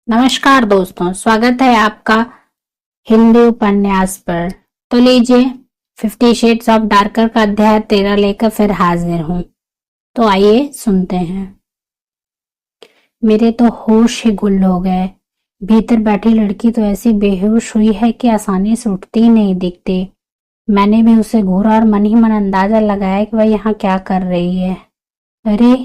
नमस्कार दोस्तों, स्वागत है आपका हिंदी उपन्यास पर। तो लीजिए, 50 शेड्स ऑफ डार्कर का अध्याय 13 लेकर फिर हाजिर हूँ। तो आइए सुनते हैं। मेरे तो होश ही गुल हो गए। भीतर बैठी लड़की तो ऐसी बेहोश हुई है कि आसानी से उठती ही नहीं दिखती। मैंने भी उसे घूरा और मन ही मन अंदाजा लगाया कि वह यहाँ क्या कर रही है। अरे,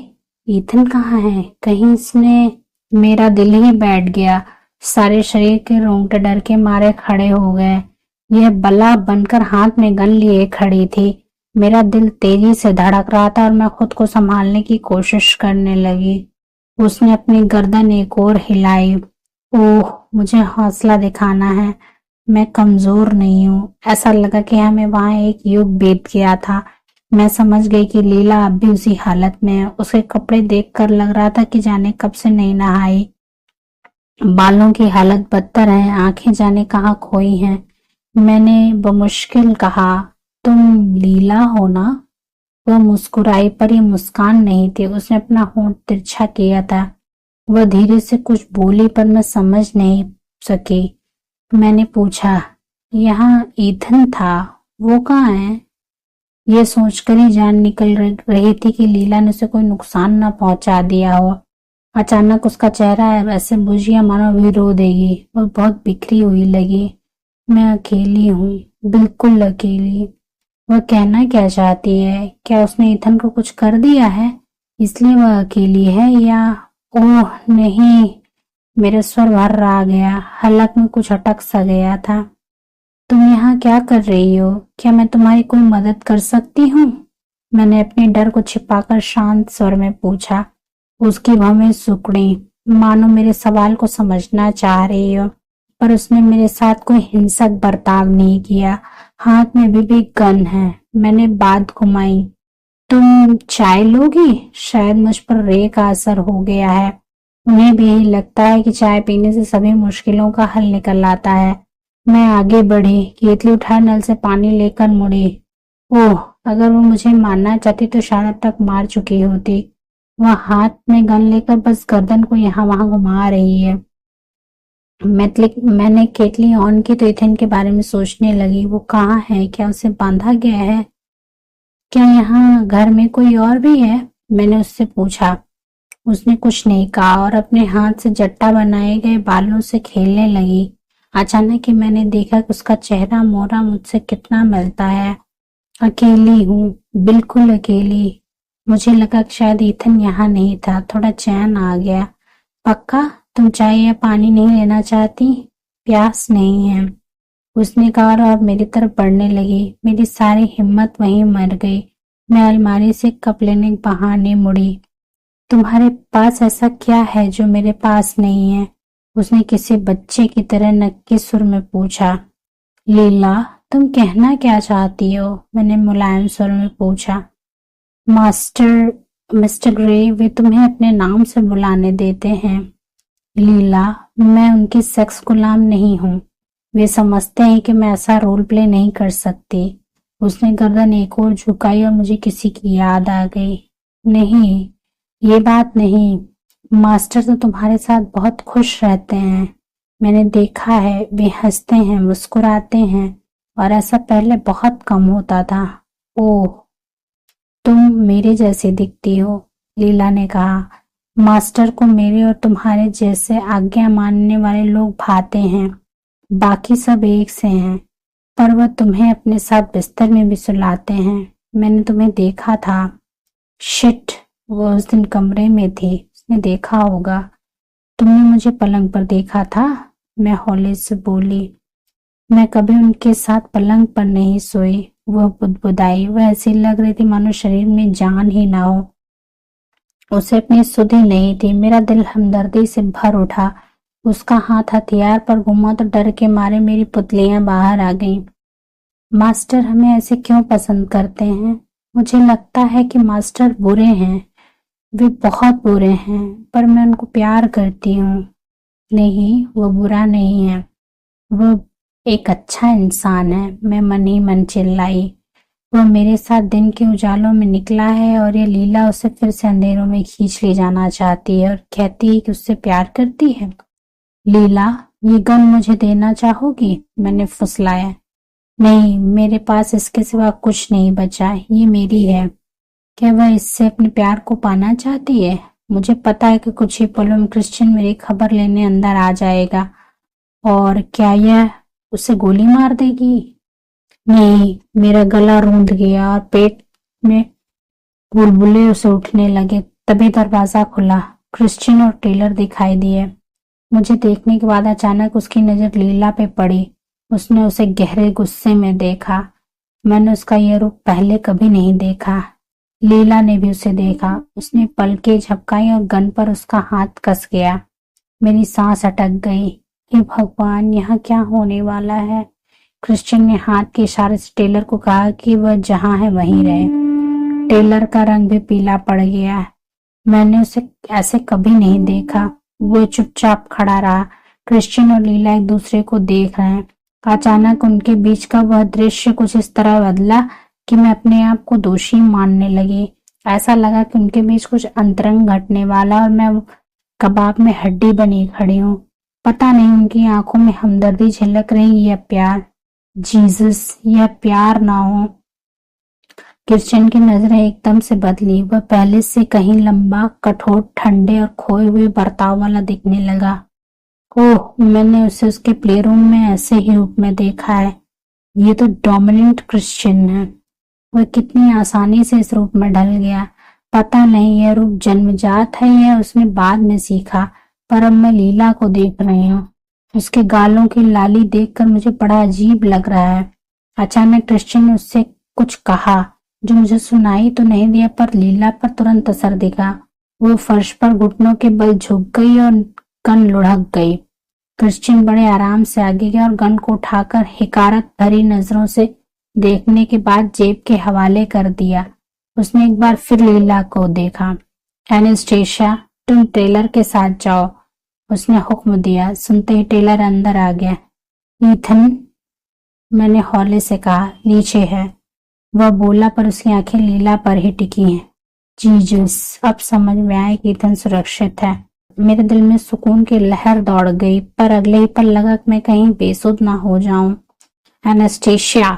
ईथन कहाँ है? कहीं इसने मेरा दिल ही बैठ गया। सारे शरीर के रोंगटे डर के मारे खड़े हो गए। यह बला बनकर हाथ में गन लिए खड़ी थी। मेरा दिल तेजी से धड़क रहा था और मैं खुद को संभालने की कोशिश करने लगी। उसने अपनी गर्दन एक और हिलाई। ओह, मुझे हौसला दिखाना है। मैं कमजोर नहीं हूँ। ऐसा लगा कि हमें वहां एक युग बीत गया था। मैं समझ गई कि लीला अब भी उसी हालत में है। उसके कपड़े देखकर लग रहा था कि जाने कब से नहीं नहाई। बालों की हालत बदतर है, आंखें जाने कहाँ खोई हैं। मैंने बमुश्किल कहा, तुम लीला हो ना? वह मुस्कुराई, पर यह मुस्कान नहीं थी। उसने अपना होंठ तिरछा किया था। वह धीरे से कुछ बोली, पर मैं समझ नहीं सकी। मैंने पूछा, यहाँ ईथन था, वो कहाँ है? ये सोचकर ही जान निकल रही थी कि लीला ने उसे कोई नुकसान न पहुंचा दिया हो। अचानक उसका चेहरा ऐसे बुझ गया मानो अभी रो देगी। वह बहुत बिखरी हुई लगी। मैं अकेली हूँ, बिल्कुल अकेली। वह कहना क्या चाहती है? क्या उसने ईथन को कुछ कर दिया है इसलिए वह अकेली है, या ओह नहीं। मेरे स्वर भर आ गया, हलक में कुछ अटक सा गया था। तुम यहाँ क्या कर रही हो? क्या मैं तुम्हारी कोई मदद कर सकती हूँ? मैंने अपने डर को छिपाकर शांत स्वर में पूछा। उसकी भौहें सिकुड़ी, मानो मेरे सवाल को समझना चाह रही हो, पर उसने मेरे साथ कोई हिंसक बर्ताव नहीं किया। हाथ में भी गन है। मैंने बात घुमाई। तुम चाय लोगी? शायद मुझ पर रे का असर हो गया है। उन्हें भी यही लगता है कि चाय पीने से सभी मुश्किलों का हल निकल आता है। मैं आगे बढ़ी, केतली उठाए नल से पानी लेकर मुड़ी। ओह, अगर वो मुझे मारना चाहती तो शायद अब तक मार चुकी होती। वह हाथ में गन लेकर बस गर्दन को यहाँ वहां घुमा रही है। मैंने केतली ऑन की तो इथेन के बारे में सोचने लगी। वो कहाँ है? क्या उसे बांधा गया है? क्या यहाँ घर में कोई और भी है? मैंने उससे पूछा। उसने कुछ नहीं कहा और अपने हाथ से जट्टा बनाए गए बालों से खेलने लगी। अचानक ही मैंने देखा कि उसका चेहरा मोहरा मुझसे कितना मिलता है। अकेली हूँ, बिल्कुल अकेली। मुझे लगा कि शायद ईथन यहाँ नहीं था। थोड़ा चैन आ गया। पक्का तुम चाय या पानी नहीं लेना चाहती? प्यास नहीं है, उसने कहा और मेरी तरफ बढ़ने लगी। मेरी सारी हिम्मत वहीं मर गई। मैं अलमारी से कप लेने के बहाने मुड़ी। तुम्हारे पास ऐसा क्या है जो मेरे पास नहीं है? उसने किसी बच्चे की तरह नक्की सुर में पूछा। लीला, तुम कहना क्या चाहती हो? मैंने मुलायम स्वर में पूछा। मास्टर मिस्टर ग्रे, वे तुम्हें अपने नाम से बुलाने देते हैं। लीला, मैं उनकी सेक्स गुलाम नहीं हूँ। वे समझते हैं कि मैं ऐसा रोल प्ले नहीं कर सकती। उसने गर्दन एक और झुकाई और मुझे किसी की याद आ गई। नहीं, ये बात नहीं। मास्टर तो तुम्हारे साथ बहुत खुश रहते हैं। मैंने देखा है, वे हंसते हैं, मुस्कुराते हैं, और ऐसा पहले बहुत कम होता था। ओह, तुम मेरे जैसी दिखती हो, लीला ने कहा। मास्टर को मेरे और तुम्हारे जैसे आज्ञा मानने वाले लोग भाते हैं। बाकी सब एक से हैं, पर वह तुम्हें अपने साथ बिस्तर में भी सुलाते हैं। मैंने तुम्हें देखा था। शिट, वो उस दिन कमरे में थी। उसने देखा होगा। तुमने मुझे पलंग पर देखा था? मैं हौले से बोली। मैं कभी उनके साथ पलंग पर नहीं सोई। वह बुदबुदाई। वह ऐसी लग रही थी मानो शरीर में जान ही ना हो। उसे अपनी सुधि नहीं थी। मेरा दिल हमदर्दी से भर उठा। उसका हाथ हथियार पर घुमा तो डर के मारे मेरी पुतलियां बाहर आ गईं। मास्टर हमें ऐसे क्यों पसंद करते हैं? मुझे लगता है कि मास्टर बुरे हैं। वे बहुत बुरे हैं, पर मैं उनको प्यार करती हूँ। नहीं, वो बुरा नहीं है। वो एक अच्छा इंसान है। मैं मन ही मन चिल्लाई। वह मेरे साथ दिन के उजालों में निकला है और ये लीला उसे फिर से अंधेरों में खींच ले जाना चाहती है और कहती है कि उससे प्यार करती है। लीला, ये गन मुझे देना चाहोगी? मैंने फुसलाया। नहीं, मेरे पास इसके सिवा कुछ नहीं बचा, ये मेरी है। क्या वह इससे अपने प्यार को पाना चाहती है? मुझे पता है कि कुछ ही पलों में क्रिश्चियन मेरी खबर लेने अंदर आ जाएगा। और क्या यह उसे गोली मार देगी? नहीं। मेरा गला रूंध गया और पेट में बुलबुले उसे उठने लगे। तभी दरवाजा खुला। क्रिश्चियन और टेलर दिखाई दिए। मुझे देखने के बाद अचानक उसकी नजर लीला पे पड़ी। उसने उसे गहरे गुस्से में देखा। मैंने उसका यह रूप पहले कभी नहीं देखा। लीला ने भी उसे देखा। उसने पलकें झपकाई और गन पर उसका हाथ कस गया। मेरी सांस अटक गई। हे भगवान, यहाँ क्या होने वाला है? क्रिश्चियन ने हाथ के इशारे से टेलर को कहा कि वह जहां है वहीं रहे। टेलर का रंग भी पीला पड़ गया। मैंने उसे ऐसे कभी नहीं देखा। वो चुपचाप खड़ा रहा। क्रिश्चियन और लीला एक दूसरे को देख रहे हैं। अचानक उनके बीच का वह दृश्य कुछ इस तरह बदला कि मैं अपने आप को दोषी मानने लगी। ऐसा लगा कि उनके बीच कुछ अंतरंग घटने वाला और मैं कबाब में हड्डी बनी खड़ी हूँ। पता नहीं उनकी आंखों में हमदर्दी झलक रही या प्यार। जीसस, यह प्यार ना हो। क्रिश्चियन की नजरें एकदम से बदली। वह पहले से कहीं लंबा, कठोर, ठंडे और खोए हुए बर्ताव वाला दिखने लगा। ओह, मैंने उसे उसके प्ले रूम में ऐसे ही रूप में देखा है। ये तो डोमिनेंट क्रिश्चियन है। वह कितनी आसानी से इस रूप में ढल गया। पता नहीं यह रूप जन्मजात है या उसने बाद में सीखा, पर अब मैं लीला को देख रही हूँ। उसके गालों की लाली देखकर मुझे बड़ा अजीब लग रहा है। अचानक क्रिश्चियन ने उससे कुछ कहा जो मुझे सुनाई तो नहीं दिया, पर लीला पर तुरंत असर दिखा। वो फर्श पर घुटनों के बल झुक गई और गन लुढ़क गई। क्रिश्चियन बड़े आराम से आगे गया और गन को उठाकर हिकारत भरी नजरों से देखने के बाद जेब के हवाले कर दिया। उसने एक बार फिर लीला को देखा। एनेस्टेशिया, तुम टेलर के साथ जाओ, उसने हुक्म दिया। सुनते ही टेलर अंदर आ गया। ईथन, मैंने हौले से कहा, नीचे है। वह बोला, पर उसकी आंखें लीला पर ही टिकी हैं। जीजस, अब समझ में आया कि ईथन सुरक्षित है। मेरे दिल में सुकून की लहर दौड़ गई, पर अगले ही पल लगा कि मैं कहीं बेसुध ना हो जाऊं। एनास्टेशिया,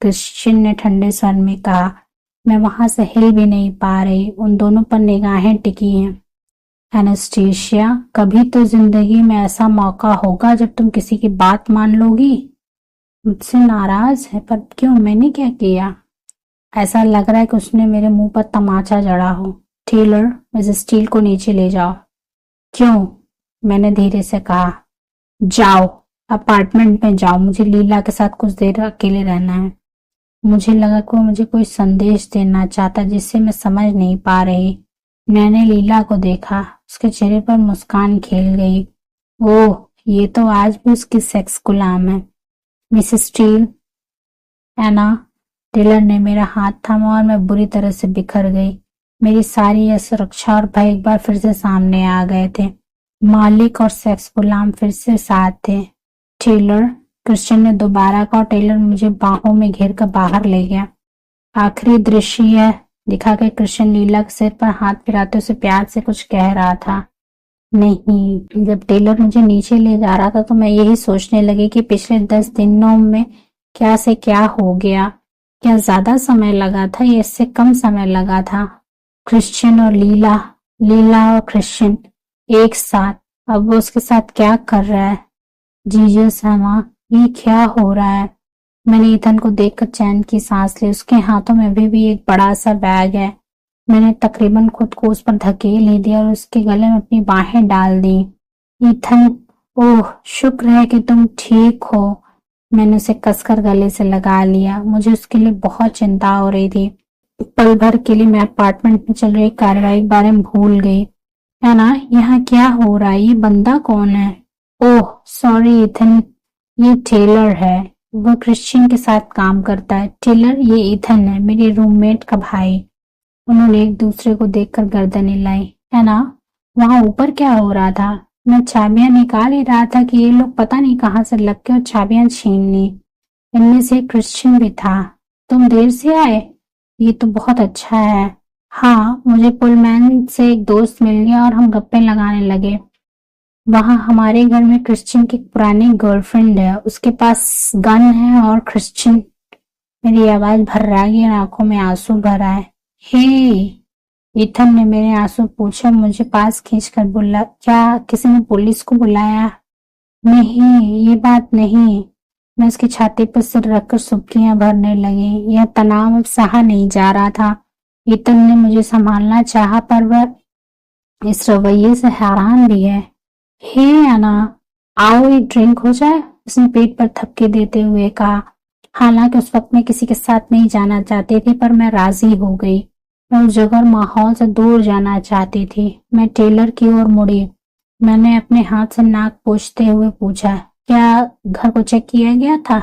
क्रिश्चियन ने ठंडे स्वर में कहा। मैं वहां से हिल भी नहीं पा रही। उन दोनों पर निगाहें टिकी हैं। एनास्टेशिया, कभी तो जिंदगी में ऐसा मौका होगा जब तुम किसी की बात मान लोगी। मुझसे नाराज है? पर क्यों? मैंने क्या किया? ऐसा लग रहा है कि उसने मेरे मुंह पर तमाचा जड़ा हो। टेलर, इस स्टील को नीचे ले जाओ। क्यों? मैंने धीरे से कहा। जाओ, अपार्टमेंट में जाओ। मुझे लीला के साथ कुछ देर अकेले रहना है। मुझे लगा कि वो मुझे कोई संदेश देना चाहता जिससे मैं समझ नहीं पा रही। मैंने लीला को देखा। उसके चेहरे पर मुस्कान खेल गई। ओह, ये तो आज भी उसकी सेक्स गुलाम है। Mrs steel. एना। टेलर ने मेरा हाथ थामा और मैं बुरी तरह से बिखर गई। मेरी सारी असुरक्षा और भय एक बार फिर से सामने आ गए थे। मालिक और सेक्स गुलाम फिर से साथ थे। टेलर, क्रिश्चियन ने दोबारा कहा। टेलर मुझे बाहों में घेर कर बाहर ले गया। आखिरी दृश्य यह दिखा कि क्रिश्चियन लीला के सिर पर हाथ फिराते उसे प्यार से कुछ कह रहा था। नहीं, जब टेलर मुझे नीचे ले जा रहा था तो मैं यही सोचने लगी कि पिछले 10 दिनों में क्या से क्या हो गया। क्या ज्यादा समय लगा था या इससे कम समय लगा था? क्रिश्चियन और लीला, लीला और क्रिश्चियन एक साथ। अब वो उसके साथ क्या कर रहा है? जीजस हमा, ये क्या हो रहा है? मैंने ईथन को देखकर चैन की सांस ली। उसके हाथों में अभी भी एक बड़ा सा बैग है। मैंने तकरीबन खुद को उस पर धकेल ही दिया और उसके गले में अपनी बाहें डाल दी। ईथन, ओह, शुक्र है कि तुम ठीक हो। मैंने उसे कसकर गले से लगा लिया। मुझे उसके लिए बहुत चिंता हो रही थी। पल भर के लिए मैं अपार्टमेंट में चल रही कार्रवाई के बारे में भूल गई। है ना, यहाँ क्या हो रहा है? ये बंदा कौन है? ओह सॉरी ईथन, ये टेलर है। वह क्रिश्चियन के साथ काम करता है। टेलर, ये ईथन है, मेरी रूममेट का भाई। उन्होंने एक दूसरे को देखकर गर्दन हिलाई। है ना, वहां ऊपर क्या हो रहा था? मैं चाबियां निकाल ही रहा था कि ये लोग पता नहीं कहां से लग के और चाबियां छीन ली। इनमें से क्रिश्चियन भी था। तुम देर से आए? ये तो बहुत अच्छा है। हाँ, मुझे पुलमैन से एक दोस्त मिल गया और हम गप्पे लगाने लगे। वहां हमारे घर में क्रिश्चियन की पुरानी गर्लफ्रेंड है, उसके पास गन है और क्रिश्चियन। मेरी आवाज भर्रा गई और आंखों में आंसू भर आए। हे, ईथन ने मेरे आंसू पूछा, मुझे पास खींचकर बोला, क्या किसी ने पुलिस को बुलाया? नहीं, ये बात नहीं। मैं उसकी छाती पर सिर रखकर सुबकियां भरने लगी। यह तनाव अब सहा नहीं जा रहा था। ईतन ने मुझे संभालना चाहा, पर वह इस रवैये से हैरान भी है। हे अना, आओ एक ड्रिंक हो जाए, उसने पेट पर थपकी देते हुए कहा। हालांकि उस वक्त मैं किसी के साथ नहीं जाना चाहती थी, पर मैं राजी हो गई। मैं उस जगह और माहौल से दूर जाना चाहती थी। मैं टेलर की ओर मुड़ी। मैंने अपने हाथ से नाक पोंछते हुए पूछा, क्या घर को चेक किया गया था?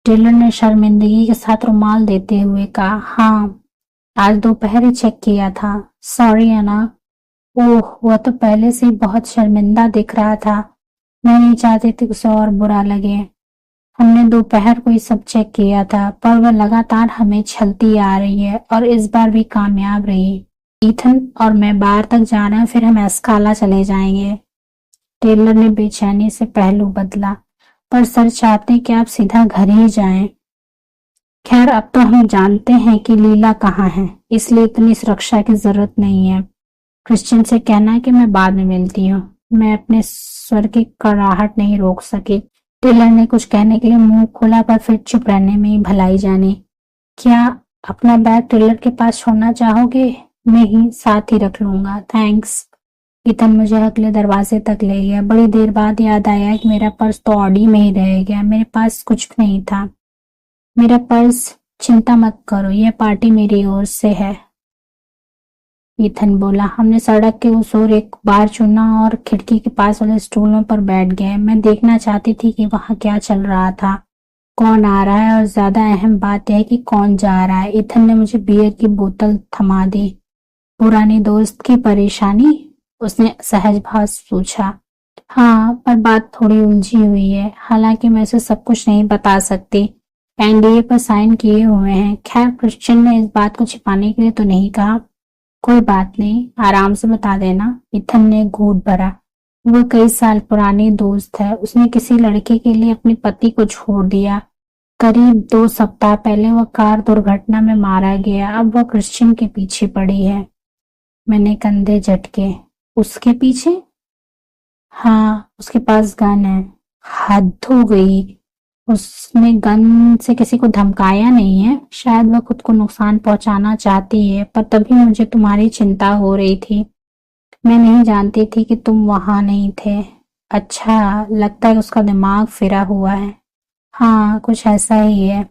टेलर ने शर्मिंदगी के साथ रुमाल देते हुए कहा, हाँ, आज दोपहर ही चेक किया था। सॉरी अना। ओह, वह तो पहले से ही बहुत शर्मिंदा दिख रहा था। मैं नहीं चाहती थी उसे और बुरा लगे। हमने दोपहर को ही सब चेक किया था, पर वह लगातार हमें छलती आ रही है और इस बार भी कामयाब रही। ईथन और मैं बाहर तक जा रहे हैं, फिर हम एस्काला चले जाएंगे। टेलर ने बेचैनी से पहलू बदला, पर सर चाहते कि आप सीधा घर ही जाएं। खैर, अब तो हम जानते हैं कि लीला कहाँ है, इसलिए इतनी सुरक्षा की जरूरत नहीं है। क्रिश्चियन से कहना कि मैं बाद में मिलती हूँ। मैं अपने स्वर की कड़ाहट नहीं रोक सकी। टेलर ने कुछ कहने के लिए मुंह खोला, पर फिर चुप रहने में ही भलाई जानी। क्या अपना बैग टेलर के पास छोड़ना चाहोगे? नहीं, साथ ही रख लूंगा, थैंक्स। ईथन मुझे अगले दरवाजे तक ले गया। बड़ी देर बाद याद आया कि मेरा पर्स तो ऑडी में ही रह गया। मेरे पास कुछ भी नहीं था। मेरा पर्स, चिंता मत करो, यह पार्टी मेरी ओर से है, ईथन बोला। हमने सड़क के उस ओर एक बार चुना और खिड़की के पास वाले स्टूलों पर बैठ गए। मैं देखना चाहती थी कि वहां क्या चल रहा था, कौन आ रहा है और ज्यादा अहम बात यह है कि कौन जा रहा है। ईथन ने मुझे बियर की बोतल थमा दी। पुरानी दोस्त की परेशानी? उसने सहज भाव से पूछा। हाँ, पर बात थोड़ी उलझी हुई है। हालांकि मैं उसे सब कुछ नहीं बता सकती। एनडीए पर साइन किए हुए हैं। खैर, क्रिश्चियन ने इस बात को छिपाने के लिए तो नहीं कहा। कोई बात नहीं, आराम से बता देना, ईथन ने घूंट भरा। वो कई साल पुरानी दोस्त है। उसने किसी लड़के के लिए अपने पति को छोड़ दिया। करीब 2 सप्ताह पहले वह कार दुर्घटना में मारा गया। अब वह क्रिश्चियन के पीछे पड़ी है। मैंने कंधे झटके। उसके पीछे? हाँ, उसके पास गन है। हद हो गई। उसने गन से किसी को धमकाया नहीं है। शायद वह खुद को नुकसान पहुंचाना चाहती है, पर तभी मुझे तुम्हारी चिंता हो रही थी। मैं नहीं जानती थी कि तुम वहां नहीं थे। अच्छा, लगता है उसका दिमाग फिरा हुआ है। हाँ, कुछ ऐसा ही है।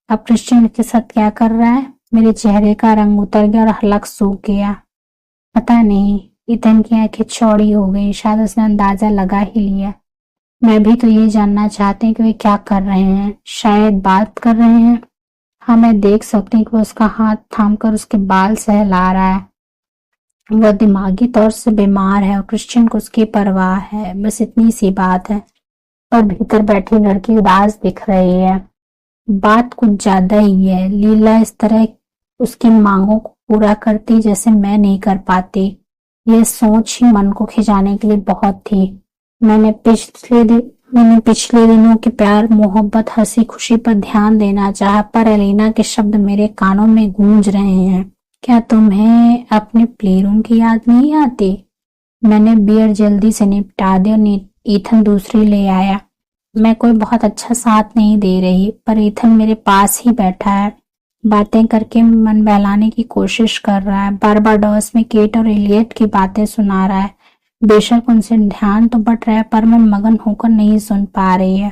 अब क्रिश्चियन के साथ क्या कर रहा है? मेरे चेहरे का रंग उतर गया और हलक सूख गया। पता नहीं। ईथन की आंखें चौड़ी हो गई। शायद उसने अंदाजा लगा ही लिया। मैं भी तो ये जानना चाहती हूँ कि वे क्या कर रहे हैं। शायद बात कर रहे हैं। हाँ, मैं देख सकती हूँ कि वो उसका हाथ थामकर उसके बाल सहला रहा है। वह दिमागी तौर से बीमार है और क्रिश्चियन को उसकी परवाह है। बस इतनी सी बात है। पर भीतर बैठी लड़की उदास दिख रही है। बात कुछ ज्यादा ही है। लीला इस तरह उसकी मांगों को पूरा करती जैसे मैं नहीं कर पाती। यह सोच ही मन को खिंचाने के लिए बहुत थी। मैंने पिछले दिनों के प्यार, मोहब्बत, हंसी खुशी पर ध्यान देना चाहा, पर एलिना के शब्द मेरे कानों में गूंज रहे हैं। क्या तुम्हें अपने प्लेरूम की याद नहीं आती? मैंने बियर जल्दी से निपटा दी और ईथन दूसरी ले आया। मैं कोई बहुत अच्छा साथ नहीं दे रही, पर ईथन मेरे पास ही बैठा है। बातें करके मन बहलाने की कोशिश कर रहा है। बारबाडोस में केट और एलियट की बातें सुना रहा है। बेशक उनसे ध्यान तो बट रहा है, पर मैं मगन होकर नहीं सुन पा रही है।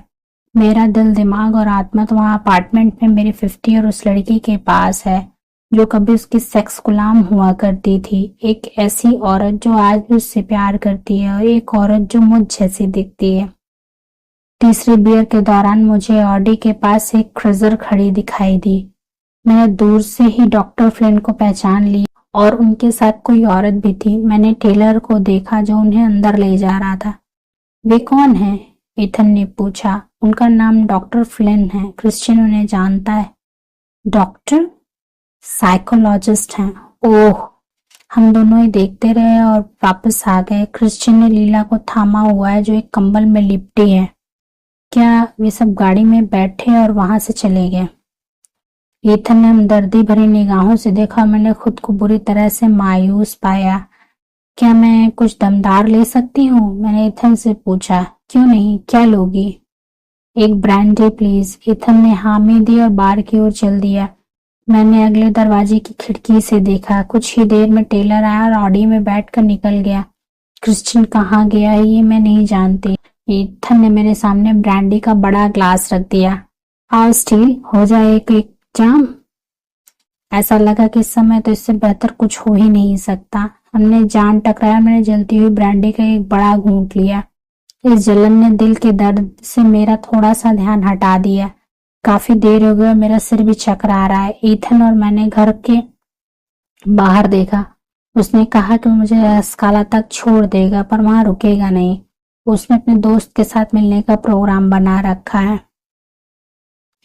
मेरा दिल, दिमाग और आत्मा तो वहां अपार्टमेंट में मेरे 50 और उस लड़की के पास है जो कभी उसकी सेक्स गुलाम हुआ करती थी। एक ऐसी औरत जो आज भी उससे प्यार करती है, और एक औरत जो मुझ जैसी दिखती है। तीसरी बियर के दौरान मुझे ऑडी के पास एक क्रूजर खड़ी दिखाई दी। मैंने दूर से ही डॉक्टर फ्लिन को पहचान लिया, और उनके साथ कोई औरत भी थी। मैंने टेलर को देखा जो उन्हें अंदर ले जा रहा था। वे कौन हैं? ईथन ने पूछा। उनका नाम डॉक्टर फ्लिन है। क्रिश्चियन उन्हें जानता है। डॉक्टर? साइकोलॉजिस्ट हैं। ओह, हम दोनों ही देखते रहे और वापस आ गए। क्रिश्चियन ने लीला को थामा हुआ है जो एक कंबल में लिपटी है। क्या वे सब गाड़ी में बैठे और वहां से चले गए। ईथन ने हमदर्दी भरी निगाहों से देखा और मैंने खुद को बुरी तरह से मायूस पाया। क्या मैं कुछ दमदार ले सकती हूँ, मैंने ईथन से पूछा। क्यों नहीं, क्या लोगी। एक ब्रांडी प्लीज। ईथन ने हामी दी और बाहर की ओर चल दिया। मैंने अगले दरवाजे की खिड़की से देखा। कुछ ही देर में टेलर आया और ऑडी में बैठकर निकल गया। क्रिश्चियन कहाँ गया है ये मैं नहीं जानती। ईथन ने मेरे सामने ब्रांडी का बड़ा ग्लास रख दिया। आओ स्टील, हो जाए एक जाम। ऐसा लगा कि इस समय तो इससे बेहतर कुछ हो ही नहीं सकता। हमने जान टकराया। मैंने जलती हुई ब्रांडी का एक बड़ा घूंट लिया। इस जलन ने दिल के दर्द से मेरा थोड़ा सा ध्यान हटा दिया। काफी देर हो गई और मेरा सिर भी चकरा रहा है। ईथन और मैंने घर के बाहर देखा। उसने कहा कि मुझे अस्काला तक छोड़ देगा पर वहां रुकेगा नहीं। उसने अपने दोस्त के साथ मिलने का प्रोग्राम बना रखा है।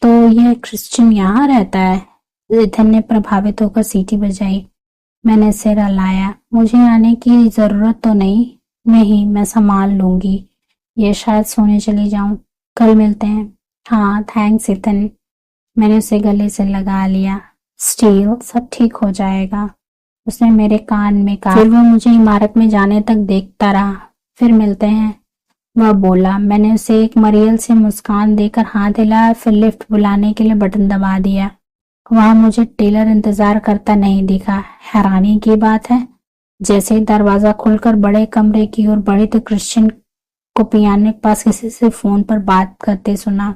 तो यह क्रिश्चियन यहाँ रहता है। ईथन ने प्रभावित होकर सीटी बजाई। मैंने सिर हिलाया। मुझे आने की जरूरत तो नहीं। नहीं, मैं संभाल लूंगी। ये शायद सोने चली जाऊं। कल मिलते हैं। हाँ थैंक्स ईथन। मैंने उसे गले से लगा लिया। स्टील, सब ठीक हो जाएगा, उसने मेरे कान में कहा। फिर वो मुझे इमारत में जाने तक देखता रहा। फिर मिलते हैं, वह बोला। मैंने उसे एक मरियल से मुस्कान देकर हाथ हिलाया, फिर लिफ्ट बुलाने के लिए बटन दबा दिया। वहां मुझे टेलर इंतजार करता नहीं दिखा। हैरानी की बात है, जैसे ही दरवाजा खुलकर बड़े कमरे की ओर बढ़ी तो क्रिश्चियन को पियानो के पास किसी से फोन पर बात करते सुना।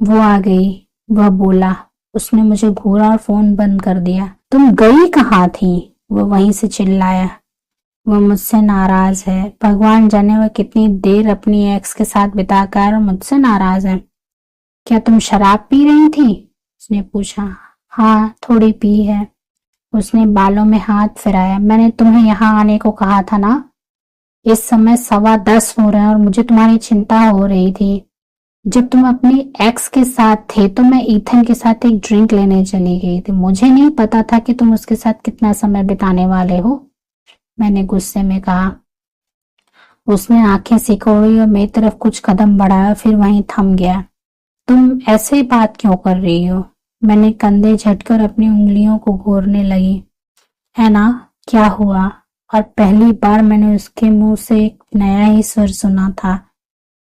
वो आ गई, वह बोला। उसने मुझे घूरा और फोन बंद कर दिया। तुम गई कहाँ थी, वो वहीं से चिल्लाया। वो मुझसे नाराज है। भगवान जाने वह कितनी देर अपनी एक्स के साथ बिताकर मुझसे नाराज है। क्या तुम शराब पी रही थी, उसने पूछा। हाँ थोड़ी पी है। उसने बालों में हाथ फिराया। मैंने तुम्हें यहाँ आने को कहा था ना। इस समय 10:15 हो रहे हैं और मुझे तुम्हारी चिंता हो रही थी। जब तुम अपनी एक्स के साथ थे तो मैं ईथन के साथ एक ड्रिंक लेने चली गई थी। मुझे नहीं पता था कि तुम उसके साथ कितना समय बिताने वाले हो, मैंने गुस्से में कहा। उसने आंखें सिकोड़ी और मेरी तरफ कुछ कदम बढ़ाया, फिर वहीं थम गया। तुम ऐसे बात क्यों कर रही हो, मैंने कंधे झटकर अपनी उंगलियों को घोरने लगी। है ना, क्या हुआ। और पहली बार मैंने उसके मुंह से एक नया ही स्वर सुना था।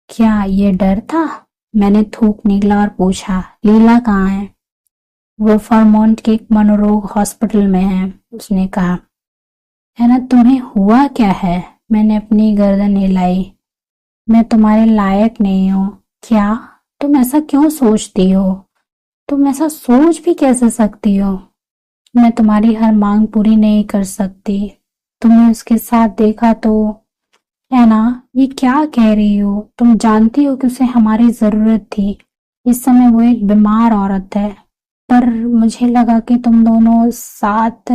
क्या ये डर था, मैंने थूक निकला और पूछा। लीला कहाँ है। वो फॉरमोंट के एक मनोरोग हॉस्पिटल में है, उसने कहा। है ना, तुम्हें हुआ क्या है, मैंने अपनी गर्दन हिलाई। मैं तुम्हारे लायक नहीं हूँ। क्या, तुम ऐसा क्यों सोचती हो, तुम ऐसा सोच भी कैसे सकती हो। मैं तुम्हारी हर मांग पूरी नहीं कर सकती। तुमने उसके साथ देखा तो। है ना, ये क्या कह रही हो, तुम जानती हो कि उसे हमारी जरूरत थी। इस समय वो एक बीमार औरत है, पर मुझे लगा कि तुम दोनों साथ।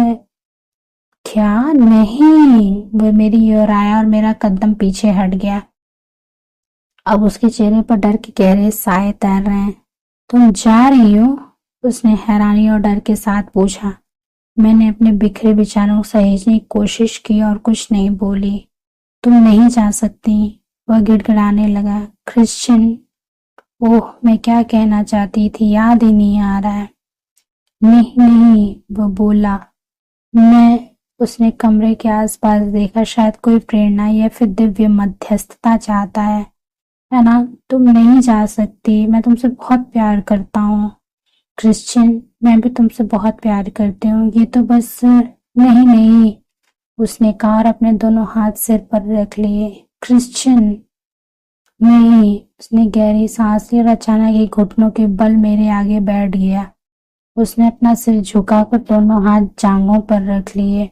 क्या नहीं, वो मेरी ओर आया और मेरा कदम पीछे हट गया। अब उसके चेहरे पर डर के गहरे साए तैर रहे हैं। तुम जा रही हो, उसने हैरानी और डर के साथ पूछा। मैंने अपने बिखरे विचारों को सहेजने की कोशिश की और कुछ नहीं बोली। तुम नहीं जा सकती, वह गिड़गिड़ाने लगा। क्रिश्चियन, ओह मैं क्या कहना चाहती थी, याद ही नहीं आ रहा है। नहीं नहीं, वह बोला। मैं, उसने कमरे के आसपास देखा, शायद कोई प्रेरणा या फिर दिव्य मध्यस्थता चाहता है ना। तुम नहीं जा सकती, मैं तुमसे बहुत प्यार करता हूँ। क्रिश्चियन, मैं भी तुमसे बहुत प्यार करती हूँ, ये तो बस। नहीं नहीं, उसने कहा और अपने दोनों हाथ सिर पर रख लिए। क्रिश्चियन, नहीं, उसने गहरी सांस ली और अचानक एक घुटनों के बल मेरे आगे बैठ गया। उसने अपना सिर झुकाकर दोनों हाथ जांघों पर रख लिए।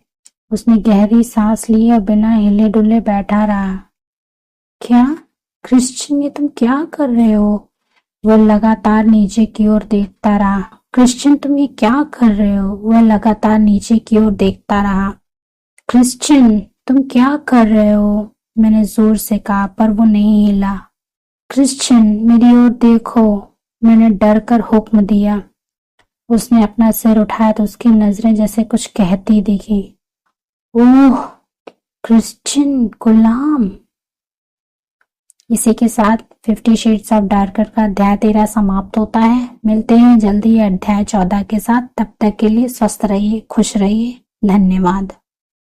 उसने गहरी सांस ली और बिना हिले डुले बैठा रहा। क्या क्रिश्चियन, ये तुम क्या कर रहे हो, वह लगातार नीचे की ओर देखता रहा। क्रिश्चियन, तुम ये क्या कर रहे हो, वह लगातार नीचे की ओर देखता रहा। क्रिश्चियन, तुम क्या कर रहे हो, मैंने जोर से कहा, पर वो नहीं हिला। क्रिश्चियन, मेरी ओर देखो, मैंने डर कर हुक्म दिया। उसने अपना सिर उठाया तो उसकी नजरें जैसे कुछ कहती दिखी। ओह, क्रिश्चियन गुलाम। इसी के साथ 50 शेड्स ऑफ डार्कर का अध्याय 13 समाप्त होता है। मिलते हैं जल्दी अध्याय 14 के साथ। तब तक के लिए स्वस्थ रहिए, खुश रहिए। धन्यवाद।